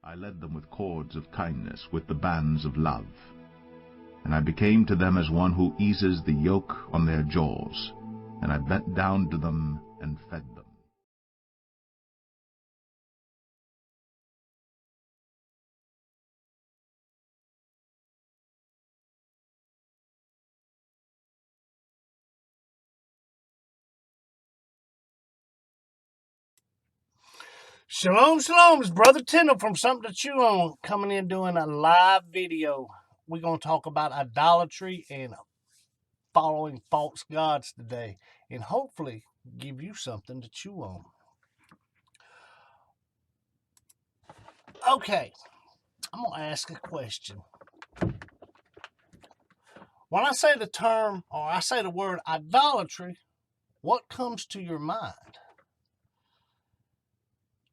I led them with cords of kindness, with the bands of love. And I became to them as one who eases the yoke on their jaws, and I bent down to them and fed them. Shalom, shalom. It's Brother Tyndall from Something to Chew On, coming in doing a live video. We're going to talk about idolatry and following false gods today, and hopefully give you something to chew on. Okay, I'm going to ask a question. When I say the term, or I say the word idolatry, what comes to your mind?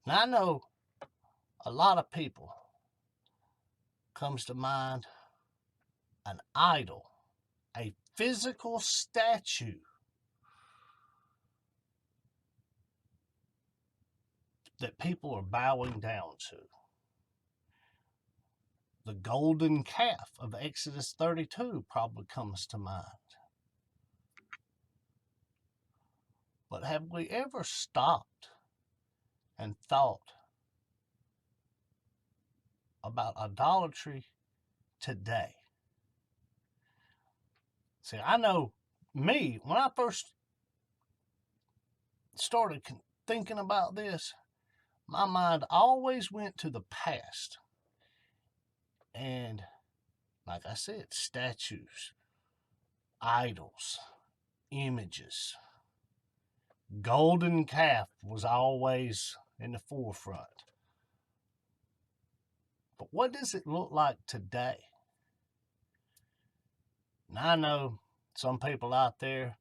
Now, I know a lot of people comes to mind an idol, a physical statue that people are bowing down to. The golden calf of Exodus 32 probably comes to mind. But have we ever stopped and thought about idolatry today? See, I know me, when I first started thinking about this, my mind always went to the past. And like I said, statues, idols, images. Golden calf was always in the forefront. But what does it look like today? Now, I know some people out there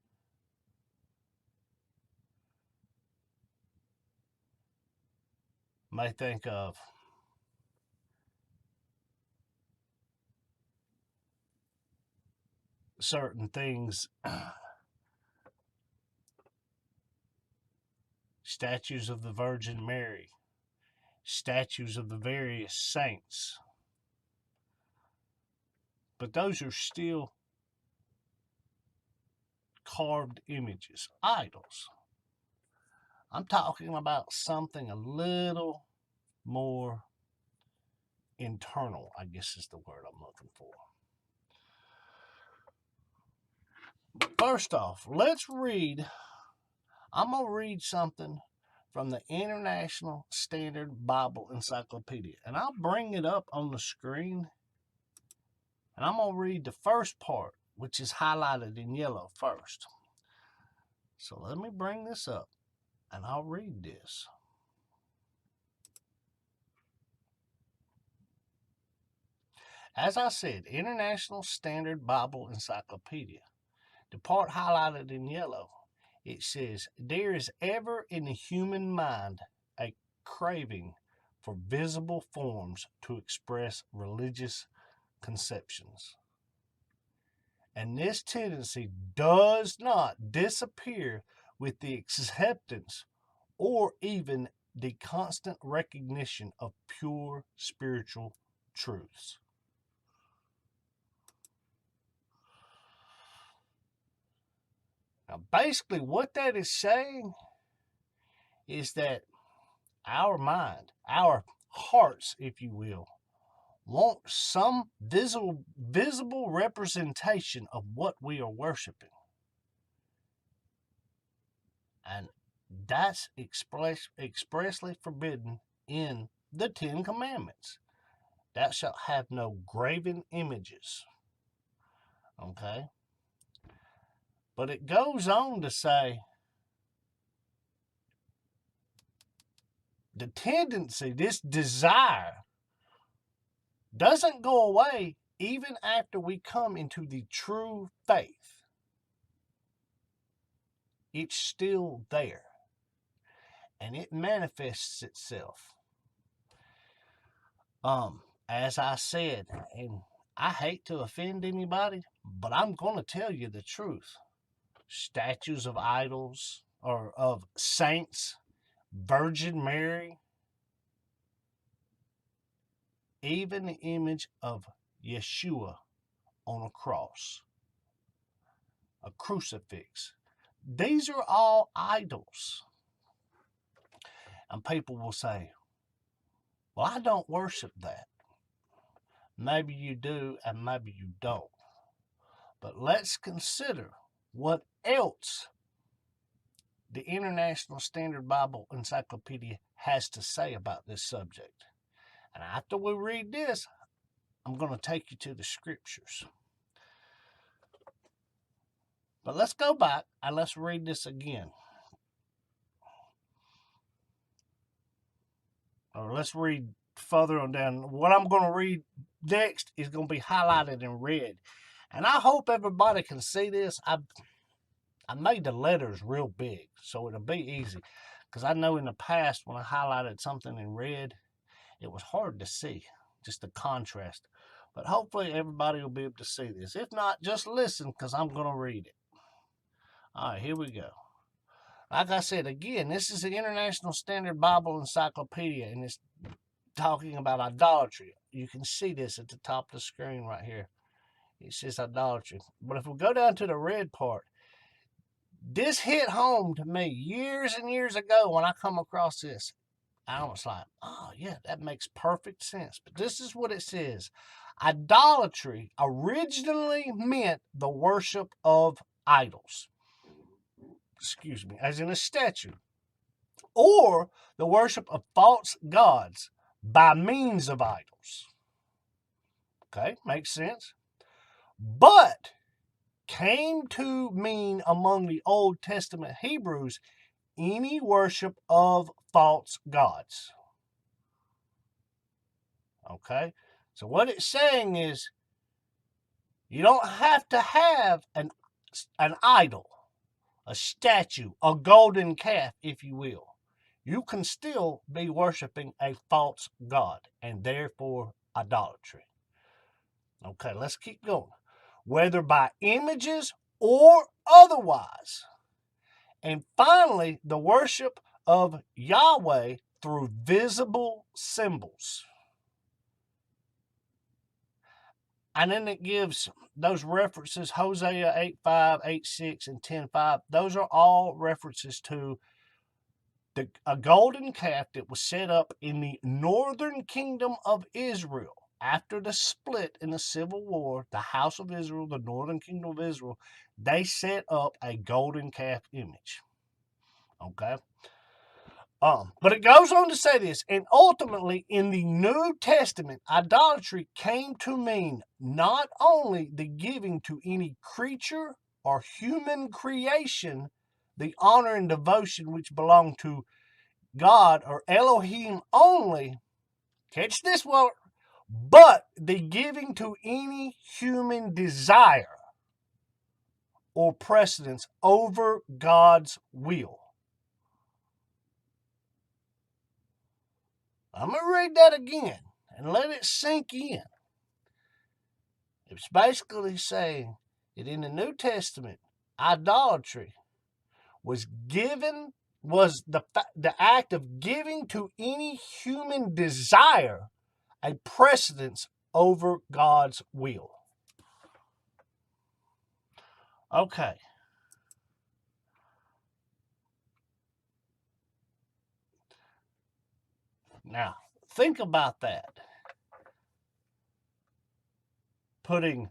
may think of certain things, statues of the Virgin Mary, statues of the various saints. But those are still carved images, idols. I'm talking about something a little more internal, I guess is the word I'm looking for. First off, let's read. I'm going to read something from the International Standard Bible Encyclopedia. And I'll bring it up on the screen. And I'm going to read the first part, which is highlighted in yellow first. So let me bring this up, and I'll read this. As I said, International Standard Bible Encyclopedia. The part highlighted in yellow, it says, there is ever in the human mind a craving for visible forms to express religious conceptions. And this tendency does not disappear with the acceptance or even the constant recognition of pure spiritual truths. Now, basically, what that is saying is that our mind, our hearts, if you will, want some visible representation of what we are worshiping. And that's expressly forbidden in the Ten Commandments. Thou shalt have no graven images. Okay? But it goes on to say, the tendency, this desire, doesn't go away even after we come into the true faith. It's still there. And it manifests itself. As I said, and I hate to offend anybody, but I'm going to tell you the truth. Statues of idols, or of saints, Virgin Mary, even the image of Yeshua on a cross, a crucifix. These are all idols. And people will say, well, I don't worship that. Maybe you do and maybe you don't. But let's consider what else the International Standard Bible Encyclopedia has to say about this subject. And after we read this, I'm going to take you to the scriptures. But let's go back and let's read this again. Or let's read further on down. What I'm going to read next is going to be highlighted in red. And I hope everybody can see this. I made the letters real big, so it'll be easy. Because I know in the past when I highlighted something in red, it was hard to see, just the contrast. But hopefully everybody will be able to see this. If not, just listen, because I'm going to read it. All right, here we go. Like I said, again, this is the International Standard Bible Encyclopedia, and it's talking about idolatry. You can see this at the top of the screen right here. It says idolatry. But if we go down to the red part, this hit home to me years and years ago when I come across this. I was like, oh, yeah, that makes perfect sense. But this is what it says. Idolatry originally meant the worship of idols. Excuse me, as in a statue. Or the worship of false gods by means of idols. Okay, makes sense. But came to mean among the Old Testament Hebrews any worship of false gods. Okay, so what it's saying is you don't have to have an idol, a statue, a golden calf, if you will. You can still be worshiping a false god and therefore idolatry. Okay, let's keep going. Whether by images or otherwise. And finally, the worship of Yahweh through visible symbols. And then it gives those references, Hosea 8:5, 8:6, and 10:5. Those are all references to a golden calf that was set up in the northern kingdom of Israel. After the split in the civil war, the house of Israel, the northern kingdom of Israel, they set up a golden calf image. Okay? But it goes on to say this, and ultimately in the New Testament, idolatry came to mean not only the giving to any creature or human creation the honor and devotion which belong to God or Elohim only, catch this word, but the giving to any human desire or precedence over God's will. I'm going to read that again and let it sink in. It's basically saying that in the New Testament, idolatry was the act of giving to any human desire a precedence over God's will. Okay. Now, think about that. Putting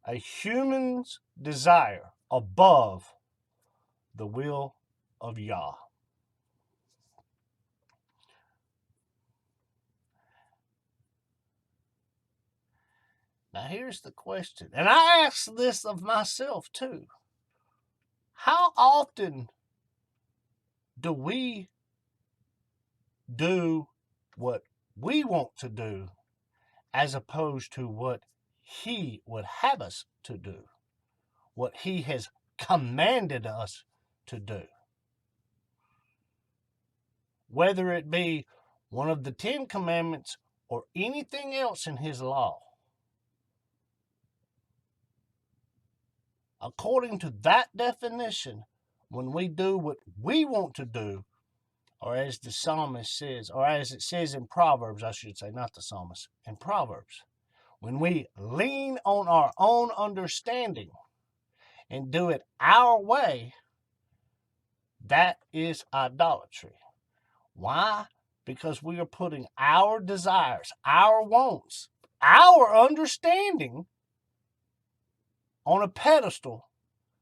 a human's desire above the will of Yah. Now, here's the question, and I ask this of myself too. How often do we do what we want to do as opposed to what He would have us to do, what He has commanded us to do? Whether it be one of the 10 Commandments or anything else in His law. According to that definition, when we do what we want to do, or as the psalmist says, or as it says in Proverbs, I should say, not the psalmist, in Proverbs, when we lean on our own understanding and do it our way, that is idolatry. Why? Because we are putting our desires, our wants, our understanding on a pedestal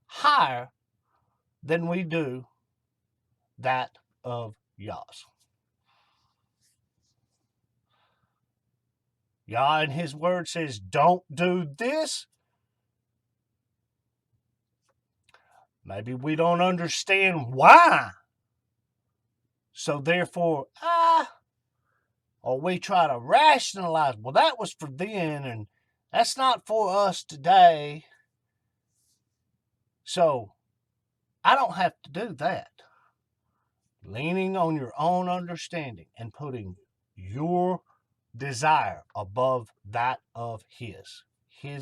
higher than we do that of Yah's. Yah in his word says, don't do this. Maybe we don't understand why. So therefore, or we try to rationalize, well, that was for then, and that's not for us today. So I don't have to do that. Leaning on your own understanding and putting your desire above that of his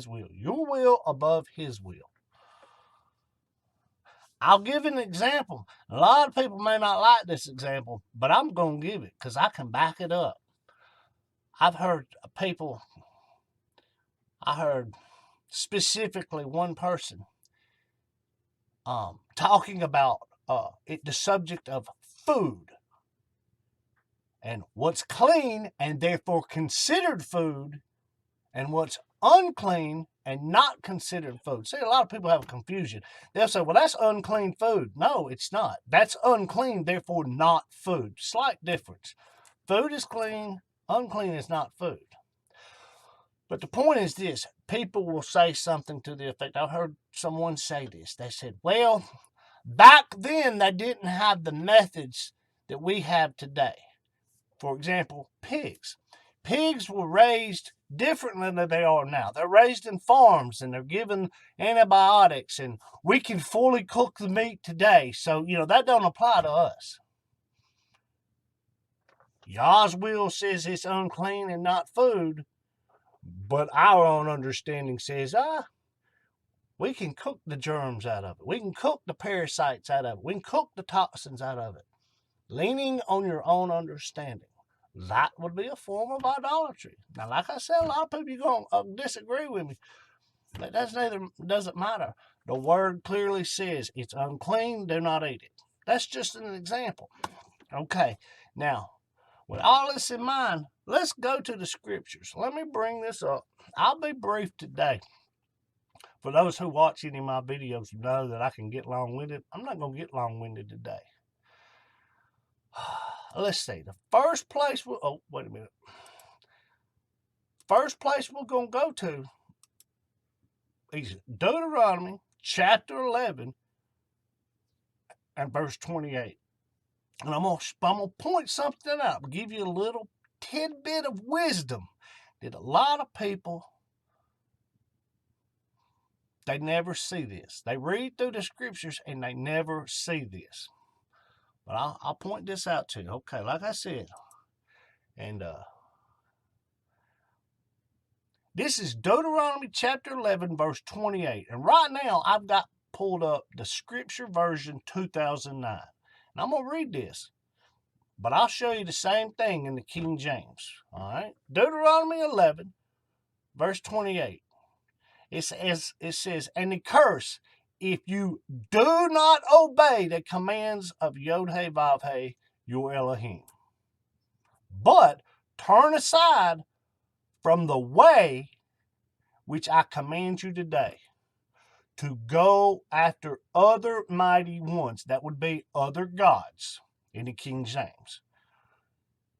will. Your will above his will. I'll give an example. A lot of people may not like this example, but I'm going to give it because I can back it up. I've heard people, I heard specifically one person talking about the subject of food and what's clean and therefore considered food and what's unclean and not considered food. See, a lot of people have a confusion. They'll say, well, that's unclean food. No, it's not. That's unclean, therefore not food. Slight difference. Food is clean. Unclean is not food. But the point is this. People will say something to the effect. I heard someone say this. They said, well, back then they didn't have the methods that we have today. For example, pigs. Pigs were raised differently than they are now. They're raised in farms and they're given antibiotics, and we can fully cook the meat today. So, that don't apply to us. Yah's will says it's unclean and not food, but our own understanding says, we can cook the germs out of it. We can cook the parasites out of it. We can cook the toxins out of it. Leaning on your own understanding. That would be a form of idolatry. Now, like I said, a lot of people are going to disagree with me. But doesn't matter. The word clearly says it's unclean, do not eat it. That's just an example. Okay, now, with all this in mind, let's go to the scriptures. Let me bring this up. I'll be brief today. For those who watch any of my videos know that I can get long-winded. I'm not going to get long-winded today. Let's see. The first place wait a minute. First place we're going to go to is Deuteronomy chapter 11 and verse 28. And I'm going to point something out, give you a little tidbit of wisdom that a lot of people, they never see this. They read through the scriptures and they never see this. But I'll point this out to you. Okay, like I said, and this is Deuteronomy chapter 11, verse 28. And right now, I've got pulled up the scripture version 2009. And I'm going to read this. But I'll show you the same thing in the King James. All right? Deuteronomy 11, verse 28. It says, and the curse, if you do not obey the commands of Yod-Heh-Vav-Heh, your Elohim, but turn aside from the way which I command you today, to go after other mighty ones, that would be other gods in the King James,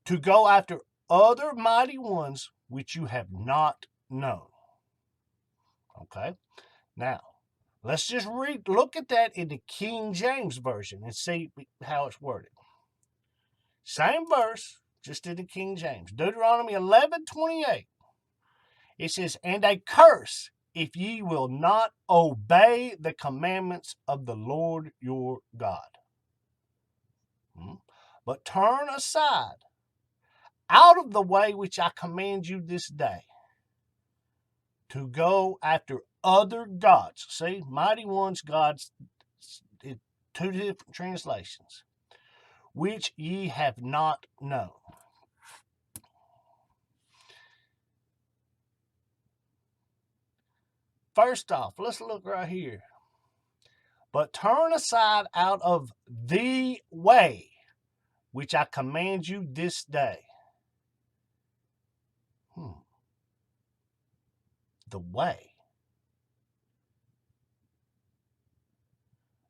to go after other mighty ones which you have not known. Okay? Now, let's just look at that in the King James Version and see how it's worded. Same verse, just in the King James. Deuteronomy 11:28. It says, and a curse if ye will not obey the commandments of the Lord your God. But turn aside out of the way which I command you this day, to go after other gods. See, mighty ones, gods, two different translations, which ye have not known. First off, let's look right here. But turn aside out of the way which I command you this day. The way.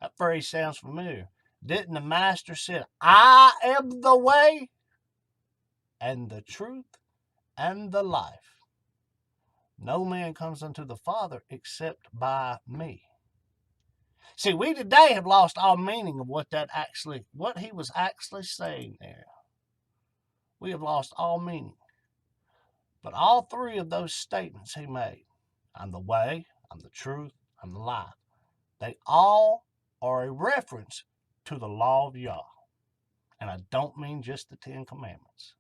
That phrase sounds familiar. Didn't the master say, I am the way and the truth and the life? No man comes unto the Father except by me. See, we today have lost all meaning of what he was actually saying there. We have lost all meaning. But all three of those statements he made, I'm the way, I'm the truth, I'm the life, they all are a reference to the law of Yah. And I don't mean just the 10 Commandments.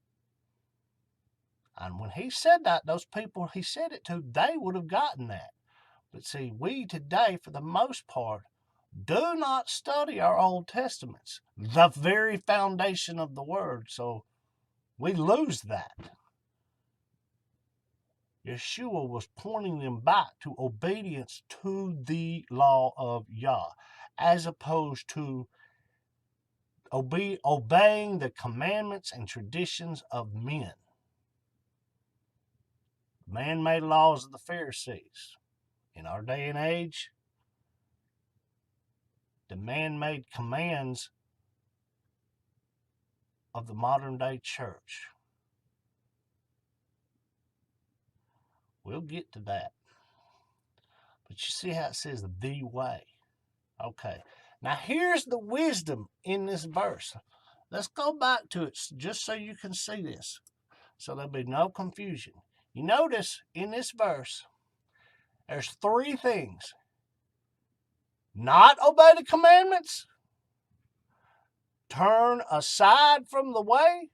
And when he said that, those people he said it to, they would have gotten that. But see, we today, for the most part, do not study our Old Testaments, the very foundation of the Word. So we lose that. Yeshua was pointing them back to obedience to the law of Yah, as opposed to obeying the commandments and traditions of men. Man-made laws of the Pharisees. In our day and age, the man-made commands of the modern-day church. We'll get to that. But you see how it says the way. Okay. Now here's the wisdom in this verse. Let's go back to it just so you can see this. So there'll be no confusion. You notice in this verse, there's 3 things. Not obey the commandments, turn aside from the way,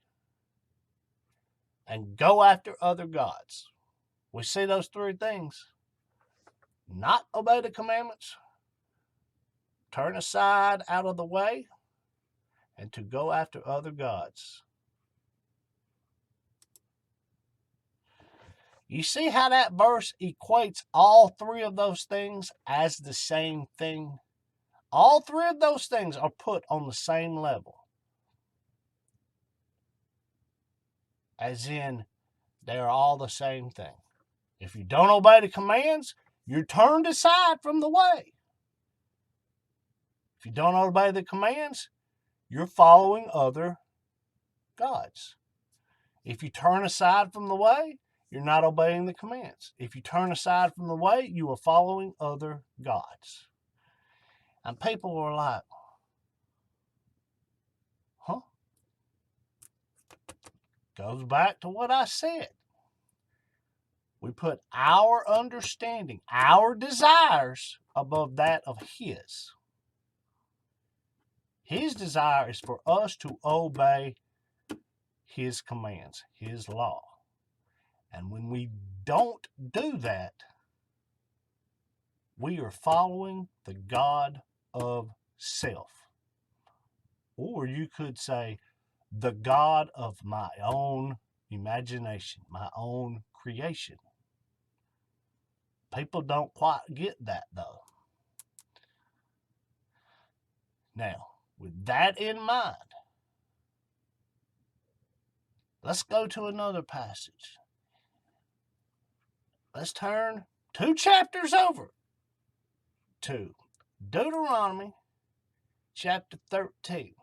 and go after other gods. We see those 3 things. Not obey the commandments, turn aside out of the way, and to go after other gods. You see how that verse equates all 3 of those things as the same thing? All 3 of those things are put on the same level. As in, they are all the same thing. If you don't obey the commands, you're turned aside from the way. If you don't obey the commands, you're following other gods. If you turn aside from the way, you're not obeying the commands. If you turn aside from the way, you are following other gods. And people are like, huh? Goes back to what I said. We put our understanding, our desires above that of His. His desire is for us to obey His commands, His law. And when we don't do that, we are following the God of self. Or you could say, the God of my own imagination, my own creation. People don't quite get that, though. Now, with that in mind, let's go to another passage. Let's turn 2 chapters over to Deuteronomy chapter 13.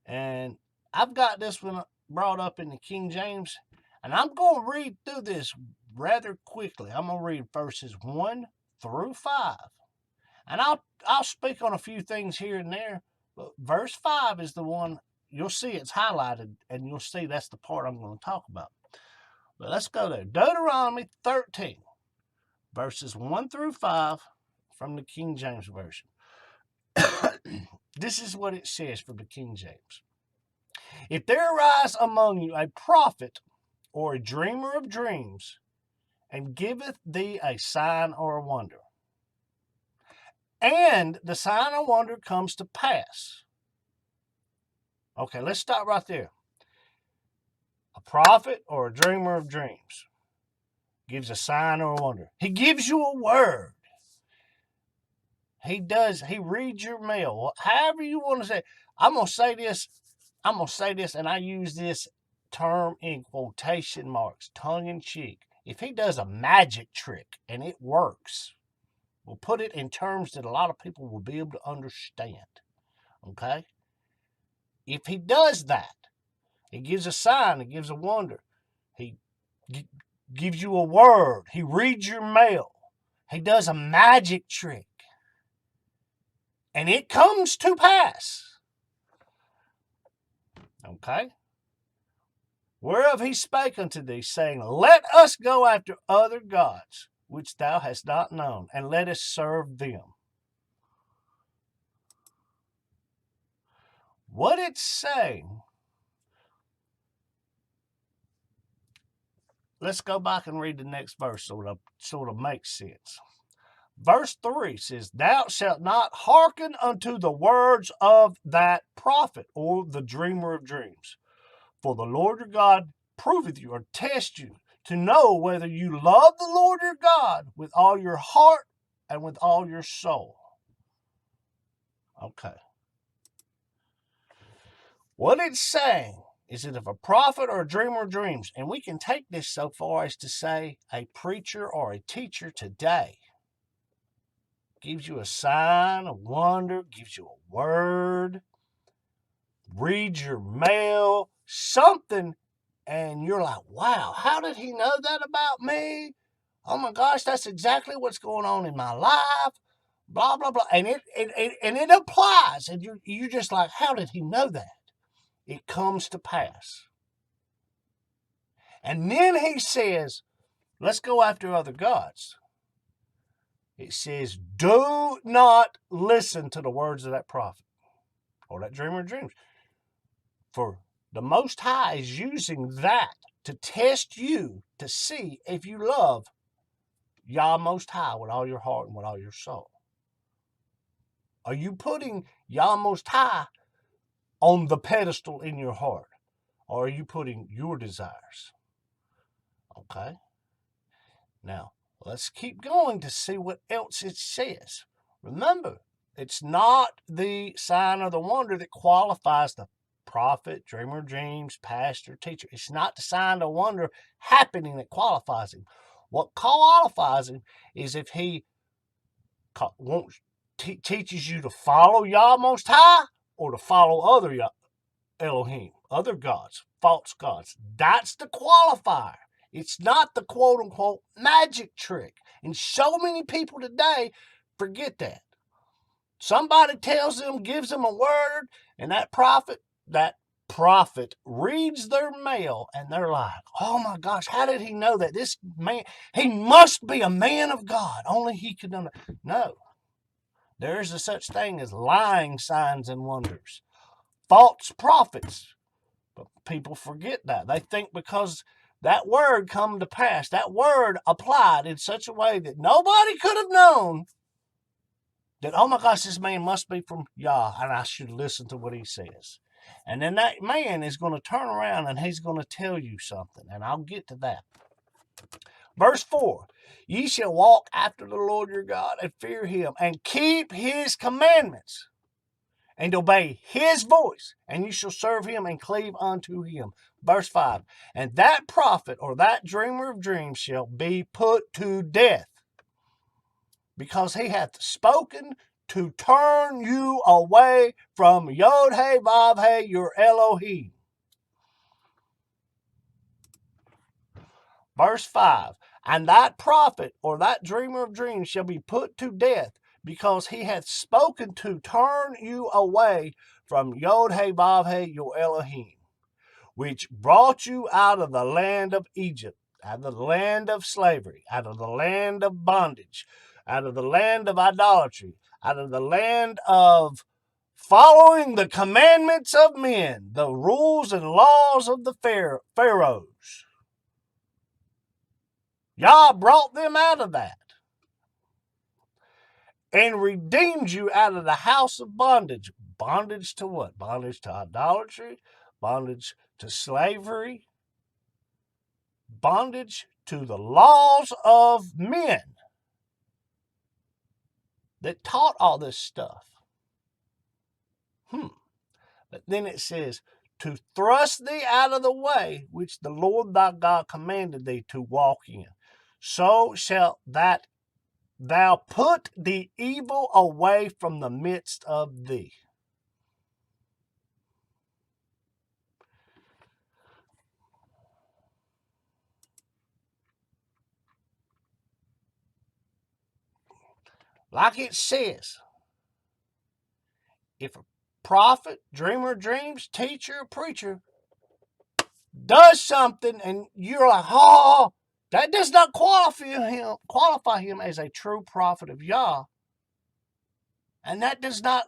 And I've got this one brought up in the King James, and I'm going to read through this rather quickly. I'm going to read verses 1 through 5. And I'll speak on a few things here and there, but verse 5 is the one, you'll see it's highlighted, and you'll see that's the part I'm going to talk about. But let's go there. Deuteronomy 13, verses 1 through 5 from the King James Version. This is what it says for the King James. If there arise among you a prophet or a dreamer of dreams, and giveth thee a sign or a wonder, and the sign or wonder comes to pass, Okay, let's stop right there. A prophet or a dreamer of dreams gives a sign or a wonder. He gives you a word. He reads your mail. However you want to say it. I'm going to say this, and I use this term in quotation marks, tongue in cheek. If he does a magic trick and it works, we'll put it in terms that a lot of people will be able to understand. Okay? If he does that, he gives a sign, he gives a wonder. He gives you a word. He reads your mail. He does a magic trick. And it comes to pass. Okay? Whereof he spake unto thee, saying, Let us go after other gods, which thou hast not known, and let us serve them. What it's saying, let's go back and read the next verse so it sort of makes sense. Verse 3 says, Thou shalt not hearken unto the words of that prophet or the dreamer of dreams. For the Lord your God proveth you or test you to know whether you love the Lord your God with all your heart and with all your soul. Okay. What it's saying is that if a prophet or a dreamer of dreams, and we can take this so far as to say a preacher or a teacher today, gives you a sign, a wonder, gives you a word, reads your mail, something, and you're like, wow, how did he know that about me? Oh my gosh, that's exactly what's going on in my life, blah, blah, blah. And it applies, and you're just like, how did he know that? It comes to pass. And then he says, let's go after other gods. It says, do not listen to the words of that prophet or that dreamer of dreams. For the Most High is using that to test you to see if you love Yah Most High with all your heart and with all your soul. Are you putting Yah Most High on the pedestal in your heart? Or are you putting your desires? Okay. Now, let's keep going to see what else it says. Remember, it's not the sign or the wonder that qualifies the prophet, dreamer of dreams, pastor, teacher. It's not the sign or wonder happening that qualifies him. What qualifies him is if he teaches you to follow Yah Most High or to follow other Elohim, other gods, false gods. That's the qualifier. It's not the quote-unquote magic trick. And so many people today forget that. Somebody tells them, gives them a word, and that prophet reads their mail, and they're like, oh my gosh, how did he know that? This man, he must be a man of God. Only he could know that. No. There is a such thing as lying signs and wonders. False prophets. But people forget that. They think because that word come to pass, that word applied in such a way that nobody could have known that, oh my gosh, this man must be from Yah, and I should listen to what he says. And then that man is going to turn around and he's going to tell you something, and I'll get to that. Verse 4, ye shall walk after the Lord your God and fear him and keep his commandments and obey his voice, and you shall serve him and cleave unto him. Verse 5, and that prophet or that dreamer of dreams shall be put to death, because he hath spoken to turn you away from Yod-Heh-Vav-Heh, your Elohim. Verse 5, and that prophet or that dreamer of dreams shall be put to death, because he hath spoken to turn you away from Yod-Heh-Vav-Heh, your Elohim, which brought you out of the land of Egypt, out of the land of slavery, out of the land of bondage, out of the land of idolatry, out of the land of following the commandments of men, the rules and laws of the pharaohs. Yah brought them out of that and redeemed you out of the house of bondage. Bondage to what? Bondage to idolatry, bondage to slavery, bondage to the laws of men that taught all this stuff. But then it says, to thrust thee out of the way which the Lord thy God commanded thee to walk in. So shalt that thou put the evil away from the midst of thee. Like it says, if a prophet, dreamer, dreams, teacher, preacher does something and you're like, oh, that does not qualify him as a true prophet of Yah. And that does not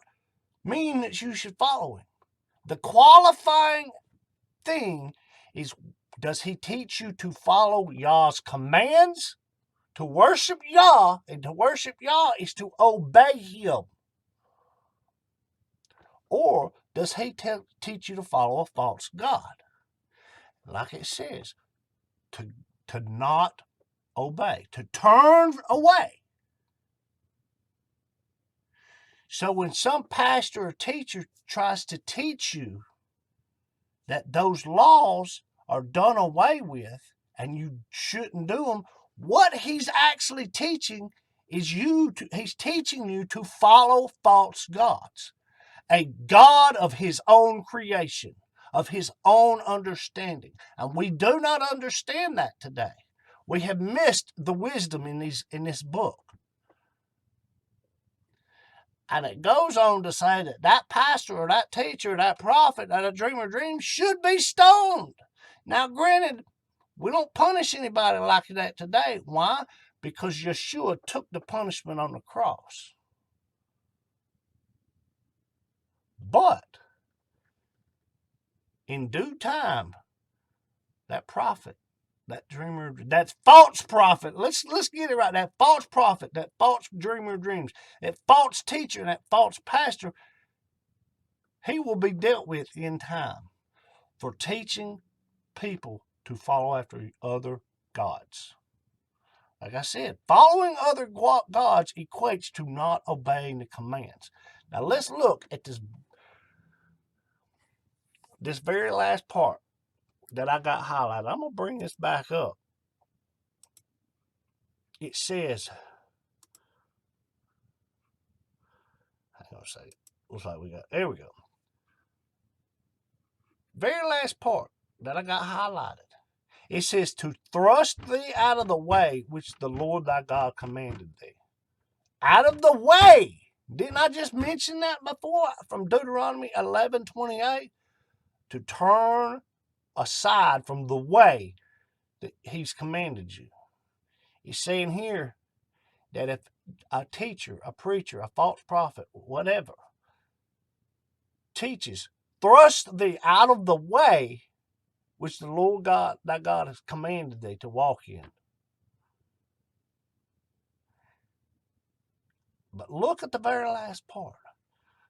mean that you should follow him. The qualifying thing is, does he teach you to follow Yah's commands? To worship Yah, and to worship Yah is to obey him. Or does he teach you to follow a false god? Like it says, to not obey, to turn away. So when some pastor or teacher tries to teach you that those laws are done away with and you shouldn't do them, what he's actually teaching is he's teaching you to follow false gods. A God of his own creation, of his own understanding. And we do not understand that today. We have missed the wisdom in this book. And it goes on to say that that pastor or that teacher or that prophet that a dreamer dreams should be stoned. Now, granted, we don't punish anybody like that today. Why? Because Yeshua took the punishment on the cross. But in due time, that prophet, that dreamer, that false prophet, let's get it right, that false prophet, that false dreamer dreams, that false teacher, that false pastor, he will be dealt with in time for teaching people to follow after other gods. Like I said, following other gods equates to not obeying the commands. Now let's look at this very last part that I got highlighted. I'm going to bring this back up. It says, hang on a second. Looks like there we go. Very last part that I got highlighted. It says, to thrust thee out of the way which the Lord thy God commanded thee. Out of the way. Didn't I just mention that before from Deuteronomy 11:28? To turn aside from the way that he's commanded you. He's saying here that if a teacher, a preacher, a false prophet, whatever, teaches, thrust thee out of the way which the Lord God, thy God has commanded thee to walk in. But look at the very last part.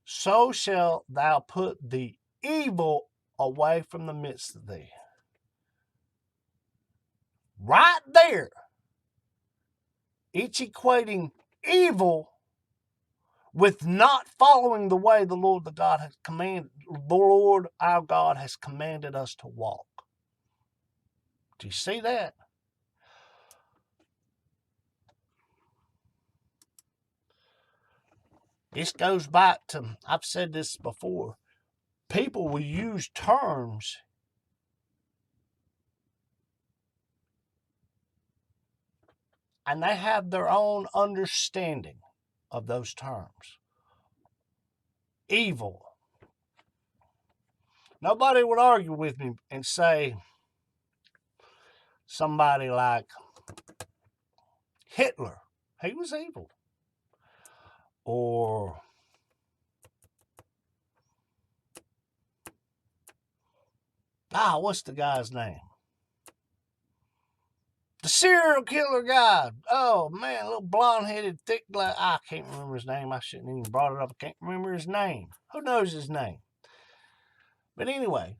So shalt thou put the evil away from the midst of thee. Right there, it's equating evil with not following the way the Lord our God has commanded us to walk. Do you see that? This goes back to, I've said this before, people will use terms and they have their own understanding of those terms. Evil. Nobody would argue with me and say somebody like Hitler, he was evil. Or what's the guy's name? The serial killer guy. Oh, man, little blonde-headed, thick black. I can't remember his name. I shouldn't even brought it up. I can't remember his name. Who knows his name? But anyway,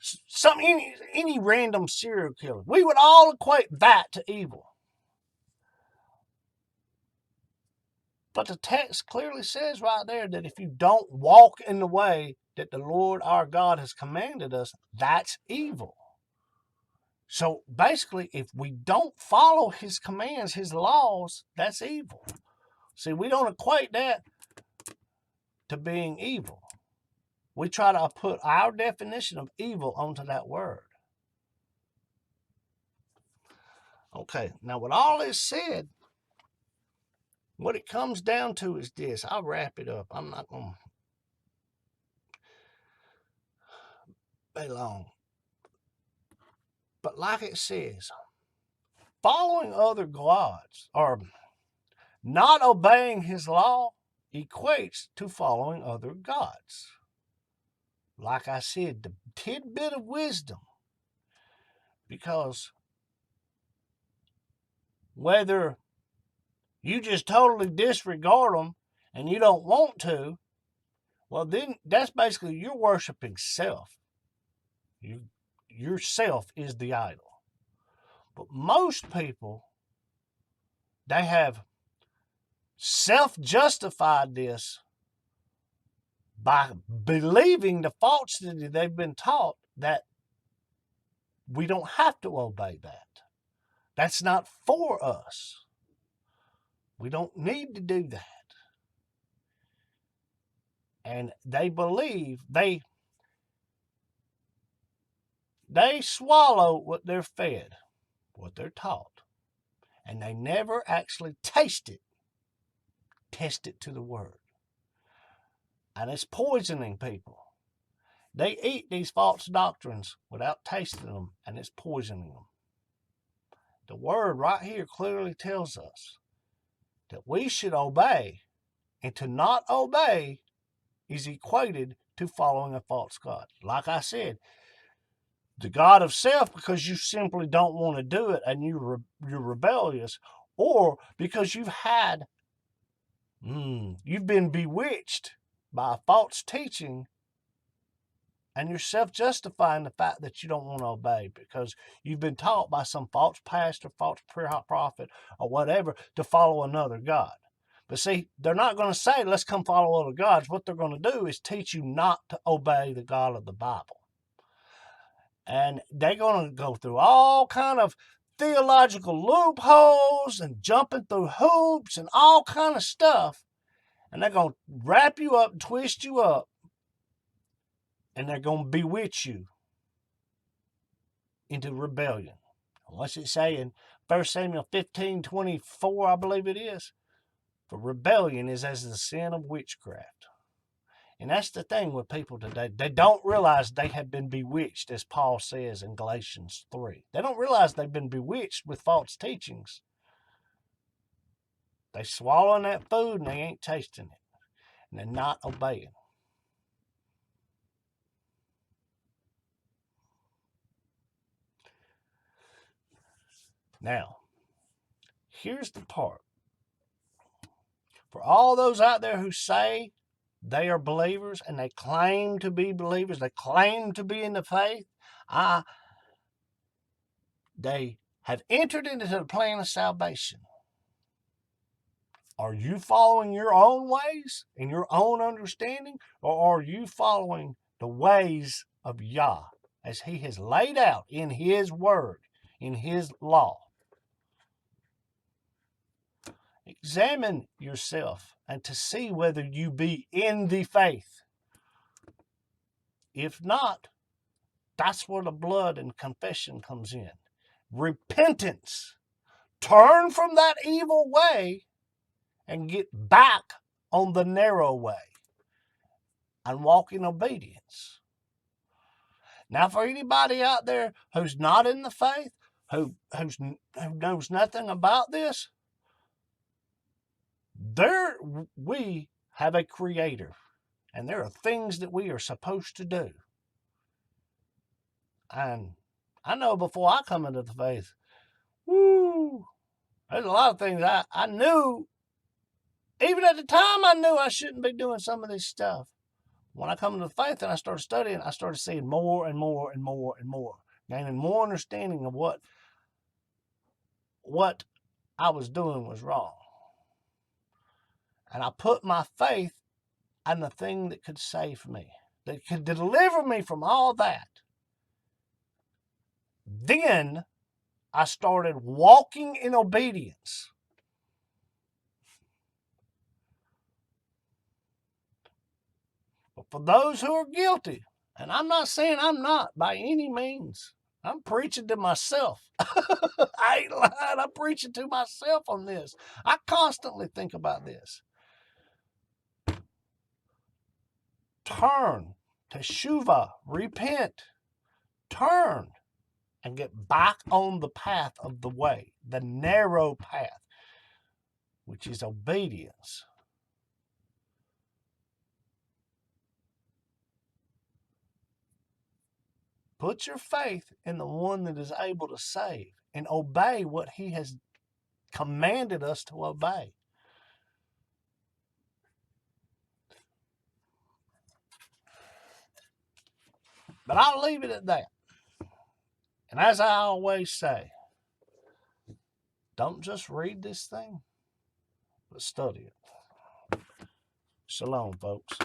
any random serial killer. We would all equate that to evil. But the text clearly says right there that if you don't walk in the way that the Lord our God has commanded us, that's evil. So basically, if we don't follow his commands, his laws, that's evil. See, we don't equate that to being evil. We try to put our definition of evil onto that word. Okay, now with all this said, what it comes down to is this. I'll wrap it up. I'm not going to be long. But like it says, following other gods or not obeying his law equates to following other gods. Like I said, the tidbit of wisdom. Because whether you just totally disregard them and you don't want to, well, then that's basically you're worshiping self. Yourself is the idol. But most people, they have self-justified this by believing the falsity they've been taught that we don't have to obey that. That's not for us. We don't need to do that. And they believe, they swallow what they're fed, what they're taught. And they never actually test it to the word. And it's poisoning people. They eat these false doctrines without tasting them, and it's poisoning them. The word right here clearly tells us that we should obey, and to not obey is equated to following a false god. Like I said, the god of self because you simply don't want to do it and you're rebellious, or because you've been bewitched by a false teaching and you're self-justifying the fact that you don't want to obey because you've been taught by some false pastor, false prophet, or whatever to follow another god. But see, they're not going to say, let's come follow other gods. What they're going to do is teach you not to obey the God of the Bible. And they're going to go through all kind of theological loopholes and jumping through hoops and all kind of stuff. And they're going to wrap you up and twist you up. And they're going to bewitch you into rebellion. What's it say in 1 Samuel 15:24, I believe it is? For rebellion is as the sin of witchcraft. And that's the thing with people today. They don't realize they have been bewitched, as Paul says in Galatians 3. They don't realize they've been bewitched with false teachings. They swallowing that food and they ain't tasting it. And they're not obeying. Now, here's the part. For all those out there who say they are believers and they claim to be believers, they claim to be in the faith, they have entered into the plan of salvation. Are you following your own ways and your own understanding, or are you following the ways of Yah as he has laid out in his word, in his law? Examine yourself and to see whether you be in the faith. If not, that's where the blood and confession comes in. Repentance. Turn from that evil way and get back on the narrow way and walk in obedience. Now, for anybody out there who's not in the faith, who knows nothing about this, we have a creator, and there are things that we are supposed to do. And I know before I come into the faith, There's a lot of things I knew, even at the time I knew I shouldn't be doing some of this stuff. When I come to faith and I started studying, I started seeing more and more and more and more, gaining more understanding of what I was doing was wrong. And I put my faith in the thing that could save me, that could deliver me from all that. Then I started walking in obedience. But for those who are guilty, and I'm not saying I'm not by any means, I'm preaching to myself. I ain't lying. I'm preaching to myself on this. I constantly think about this. Turn, teshuvah, repent, turn, and get back on the path of the way, the narrow path, which is obedience. Put your faith in the one that is able to save and obey what he has commanded us to obey. But I'll leave it at that. And as I always say, don't just read this thing, but study it. Shalom, folks.